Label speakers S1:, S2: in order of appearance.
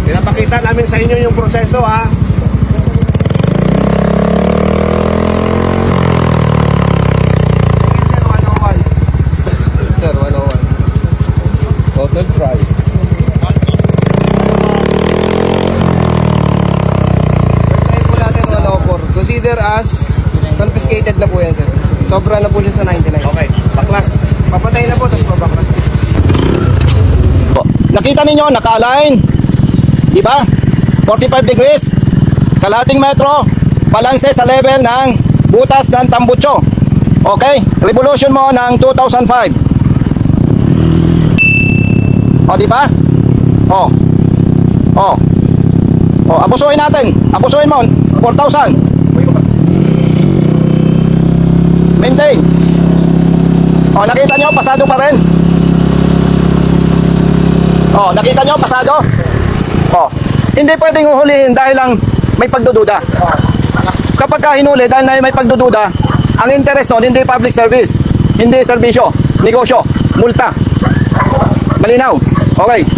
S1: Pinapakita namin sa inyo yung proseso, ha.
S2: Sir, 101. Total try. Try po natin 104. Consider as confiscated na po yan, sir. Sobra na po siya sa 99.
S1: Okay, baklas.
S2: Papatay na po, tapos babaklas.
S3: Nakita ninyo, naka-align. Di ba? 45 degrees. Kalahating metro. Balanse sa level ng butas ng tambutso. Okay? Revolution mo ng 2005. O, di ba? O. O. O, abusuhin natin. Abusuhin mo. 4,000. Maintain. O, nakita nyo, pasado pa rin. O, nakita nyo, pasado. O, hindi pwedeng uhulihin dahil lang may pagdududa. Kapag ka hinuli dahil na may pagdududa, ang interest nun, hindi public service, hindi serbisyo, negosyo, multa. Malinaw. Okay.